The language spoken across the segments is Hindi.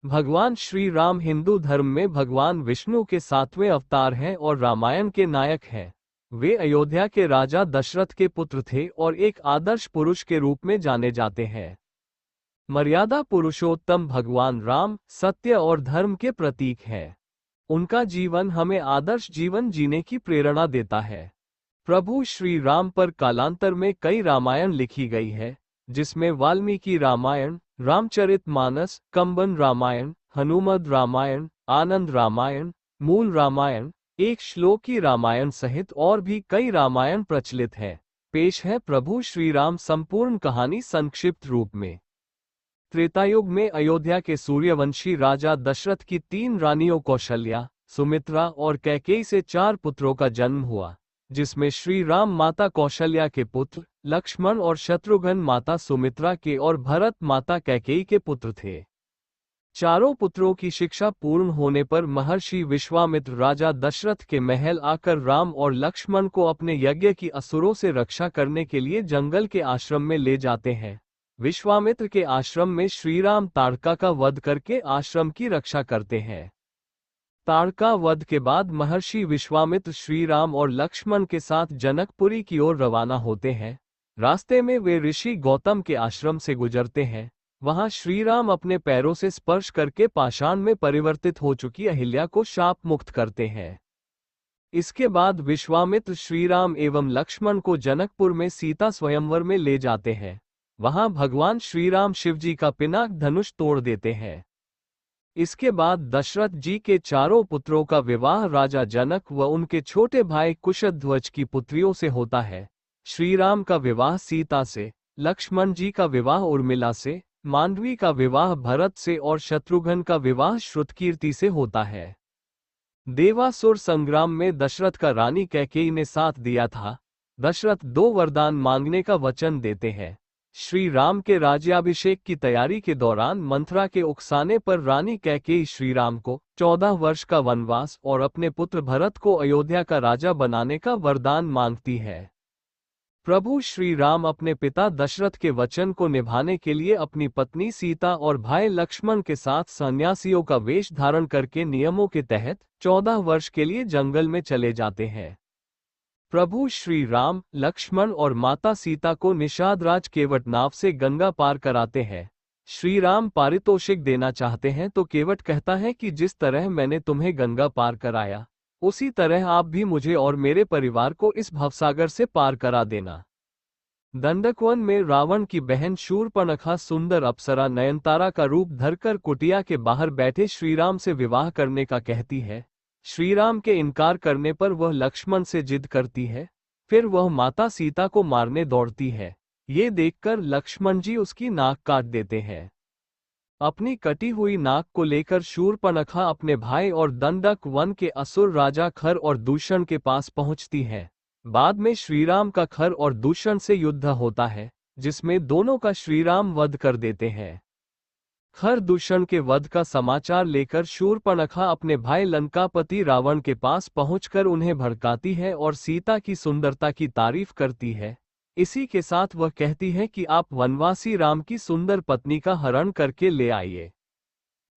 भगवान श्री राम हिंदू धर्म में भगवान विष्णु के 7वें अवतार हैं और रामायण के नायक हैं। वे अयोध्या के राजा दशरथ के पुत्र थे और एक आदर्श पुरुष के रूप में जाने जाते हैं। मर्यादा पुरुषोत्तम भगवान राम सत्य और धर्म के प्रतीक हैं। उनका जीवन हमें आदर्श जीवन जीने की प्रेरणा देता है। प्रभु श्री राम पर कालांतर में कई रामायण लिखी गई है, जिसमें वाल्मीकि रामायण, रामचरितमानस, कंबन रामायण, हनुमद रामायण, आनंद रामायण, मूल रामायण, एक श्लोकी रामायण सहित और भी कई रामायण प्रचलित है। पेश है प्रभु श्री राम संपूर्ण कहानी संक्षिप्त रूप में। त्रेतायुग में अयोध्या के सूर्यवंशी राजा दशरथ की 3 रानियों कौशल्या, सुमित्रा और कैकेयी से 4 पुत्रों का जन्म हुआ, जिसमें श्री राम माता कौशल्या के पुत्र, लक्ष्मण और शत्रुघ्न माता सुमित्रा के और भरत माता कैकेयी के पुत्र थे। चारों पुत्रों की शिक्षा पूर्ण होने पर महर्षि विश्वामित्र राजा दशरथ के महल आकर राम और लक्ष्मण को अपने यज्ञ की असुरों से रक्षा करने के लिए जंगल के आश्रम में ले जाते हैं। विश्वामित्र के आश्रम में श्रीराम ताड़का का वध करके आश्रम की रक्षा करते हैं। ताड़का वध के बाद महर्षि विश्वामित्र श्रीराम और लक्ष्मण के साथ जनकपुरी की ओर रवाना होते हैं। रास्ते में वे ऋषि गौतम के आश्रम से गुजरते हैं। वहां श्रीराम अपने पैरों से स्पर्श करके पाषाण में परिवर्तित हो चुकी अहिल्या को शाप मुक्त करते हैं। इसके बाद विश्वामित्र श्रीराम एवं लक्ष्मण को जनकपुर में सीता स्वयंवर में ले जाते हैं। वहां भगवान श्रीराम शिवजी का पिनाक धनुष तोड़ देते हैं। इसके बाद दशरथ जी के चारों पुत्रों का विवाह राजा जनक व उनके छोटे भाई कुशध्वज की पुत्रियों से होता है। श्रीराम का विवाह सीता से, लक्ष्मण जी का विवाह उर्मिला से, मांडवी का विवाह भरत से और शत्रुघ्न का विवाह श्रुतकीर्ति से होता है। देवासुर संग्राम में दशरथ का रानी कैकेयी ने साथ दिया था। दशरथ 2 वरदान मांगने का वचन देते हैं। श्री राम के राज्याभिषेक की तैयारी के दौरान मंथरा के उकसाने पर रानी कैकेयी श्रीराम को 14 वर्ष का वनवास और अपने पुत्र भरत को अयोध्या का राजा बनाने का वरदान मांगती है। प्रभु श्री राम अपने पिता दशरथ के वचन को निभाने के लिए अपनी पत्नी सीता और भाई लक्ष्मण के साथ सन्यासियों का वेश धारण करके नियमों के तहत 14 वर्ष के लिए जंगल में चले जाते हैं। प्रभु श्री राम, लक्ष्मण और माता सीता को निषादराज केवट नाव से गंगा पार कराते हैं। श्री राम पारितोषिक देना चाहते हैं तो केवट कहता है कि जिस तरह मैंने तुम्हें गंगा पार कराया, उसी तरह आप भी मुझे और मेरे परिवार को इस भवसागर से पार करा देना। दंडकवन में रावण की बहन शूर्पणखा सुंदर अप्सरा नयनतारा का रूप धरकर कुटिया के बाहर बैठे श्रीराम से विवाह करने का कहती है। श्रीराम के इनकार करने पर वह लक्ष्मण से जिद करती है। फिर वह माता सीता को मारने दौड़ती है। ये देखकर लक्ष्मण जी उसकी नाक काट देते हैं। अपनी कटी हुई नाक को लेकर शूर्पणखा अपने भाई और दंडक वन के असुर राजा खर और दूषण के पास पहुंचती है। बाद में श्रीराम का खर और दूषण से युद्ध होता है, जिसमें दोनों का श्रीराम वध कर देते हैं। खर दूषण के वध का समाचार लेकर शूर्पणखा अपने भाई लंकापति रावण के पास पहुंचकर उन्हें भड़काती है और सीता की सुंदरता की तारीफ करती है। इसी के साथ वह कहती है कि आप वनवासी राम की सुंदर पत्नी का हरण करके ले आइए।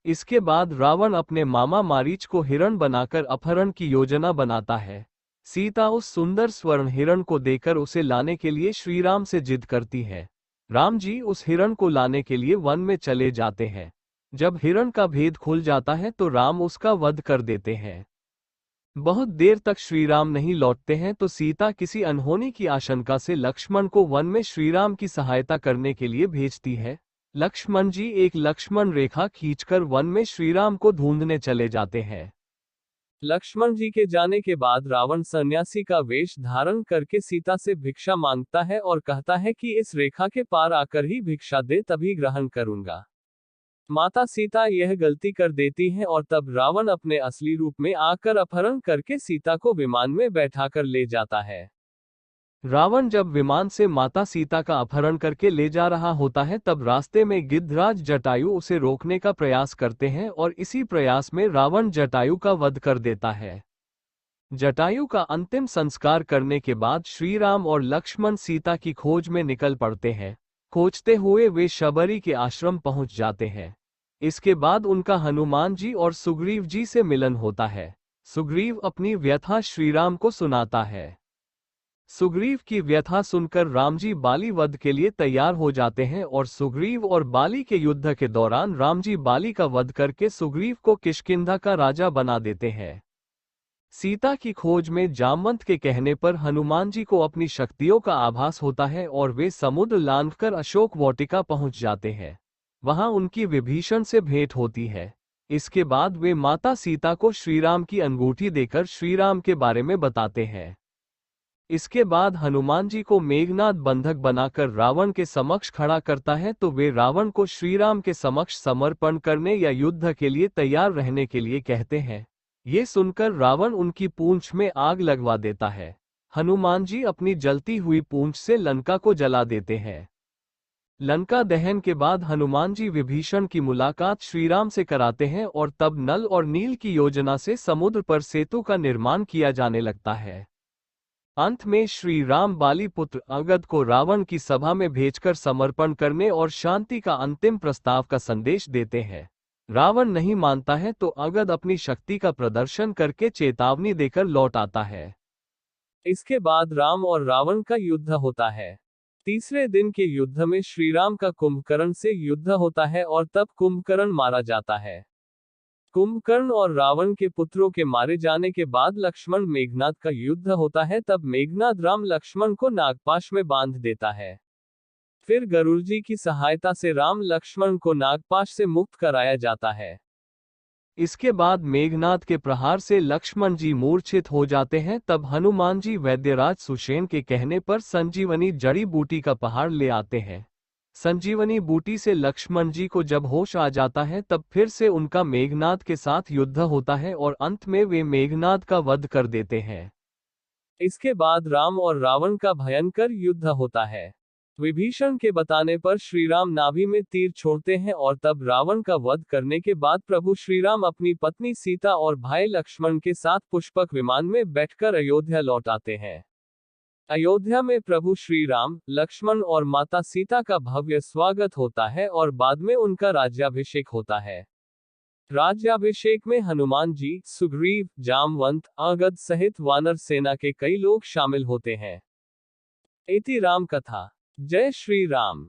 इसके बाद रावण अपने मामा मारीच को हिरण बनाकर अपहरण की योजना बनाता है। सीता उस सुंदर स्वर्ण हिरण को देकर उसे लाने के लिए श्रीराम से जिद करती है। राम जी उस हिरण को लाने के लिए वन में चले जाते हैं। जब हिरण का भेद खुल जाता है तो राम उसका वध कर देते हैं। बहुत देर तक श्रीराम नहीं लौटते हैं तो सीता किसी अनहोनी की आशंका से लक्ष्मण को वन में श्रीराम की सहायता करने के लिए भेजती है। लक्ष्मण जी एक लक्ष्मण रेखा खींचकर वन में श्रीराम को ढूंढने चले जाते हैं। लक्ष्मण जी के जाने के बाद रावण सन्यासी का वेश धारण करके सीता से भिक्षा मांगता है और कहता है कि इस रेखा के पार आकर ही भिक्षा दे, तभी ग्रहण करूंगा। माता सीता यह गलती कर देती है और तब रावण अपने असली रूप में आकर अपहरण करके सीता को विमान में बैठाकर ले जाता है। रावण जब विमान से माता सीता का अपहरण करके ले जा रहा होता है तब रास्ते में गिद्धराज जटायु उसे रोकने का प्रयास करते हैं और इसी प्रयास में रावण जटायु का वध कर देता है। जटायु का अंतिम संस्कार करने के बाद श्रीराम और लक्ष्मण सीता की खोज में निकल पड़ते हैं। खोजते हुए वे शबरी के आश्रम पहुंच जाते हैं। इसके बाद उनका हनुमान जी और सुग्रीव जी से मिलन होता है। सुग्रीव अपनी व्यथा श्रीराम को सुनाता है। सुग्रीव की व्यथा सुनकर राम जी बाली वध के लिए तैयार हो जाते हैं और सुग्रीव और बाली के युद्ध के दौरान राम जी बाली का वध करके सुग्रीव को किष्किंधा का राजा बना देते हैं। सीता की खोज में जामवंत के कहने पर हनुमान जी को अपनी शक्तियों का आभास होता है और वे समुद्र लांघकर अशोक वाटिका पहुंच जाते हैं। वहां उनकी विभीषण से भेंट होती है। इसके बाद वे माता सीता को श्रीराम की अंगूठी देकर श्रीराम के बारे में बताते हैं। इसके बाद हनुमान जी को मेघनाद बंधक बनाकर रावण के समक्ष खड़ा करता है तो वे रावण को श्रीराम के समक्ष समर्पण करने या युद्ध के लिए तैयार रहने के लिए कहते हैं। ये सुनकर रावण उनकी पूंछ में आग लगवा देता है। हनुमान जी अपनी जलती हुई पूंछ से लंका को जला देते हैं। लंका दहन के बाद हनुमान जी विभीषण की मुलाकात श्रीराम से कराते हैं और तब नल और नील की योजना से समुद्र पर सेतु का निर्माण किया जाने लगता है। अंत में श्री राम बाली पुत्र अंगद को रावण की सभा में भेजकर समर्पण करने और शांति का अंतिम प्रस्ताव का संदेश देते हैं। रावण नहीं मानता है तो अंगद अपनी शक्ति का प्रदर्शन करके चेतावनी देकर लौट आता है। इसके बाद राम और रावण का युद्ध होता है। तीसरे दिन के युद्ध में श्रीराम का कुंभकर्ण से युद्ध होता है और तब कुंभकर्ण मारा जाता है। कुंभकर्ण और रावण के पुत्रों के मारे जाने के बाद लक्ष्मण मेघनाद का युद्ध होता है। तब मेघनाद राम लक्ष्मण को नागपाश में बांध देता है। फिर गरुड़ जी की सहायता से राम लक्ष्मण को नागपाश से मुक्त कराया जाता है। इसके बाद मेघनाद के प्रहार से लक्ष्मण जी मूर्छित हो जाते हैं। तब हनुमान जी वैद्यराज सुषेण के कहने पर संजीवनी जड़ी बूटी का पहाड़ ले आते हैं। संजीवनी बूटी से लक्ष्मण जी को जब होश आ जाता है तब फिर से उनका मेघनाद के साथ युद्ध होता है और अंत में वे मेघनाद का वध कर देते हैं। इसके बाद राम और रावण का भयंकर युद्ध होता है। विभीषण के बताने पर श्रीराम नाभि में तीर छोड़ते हैं और तब रावण का वध करने के बाद प्रभु श्रीराम अपनी पत्नी सीता और भाई लक्ष्मण के साथ पुष्पक विमान में बैठकर अयोध्या लौट आते हैं। अयोध्या में प्रभु श्री राम, लक्ष्मण और माता सीता का भव्य स्वागत होता है और बाद में उनका राज्याभिषेक होता है। राज्याभिषेक में हनुमान जी, सुग्रीव, जामवंत, अंगद सहित वानर सेना के कई लोग शामिल होते हैं। इति राम कथा। जय श्री राम।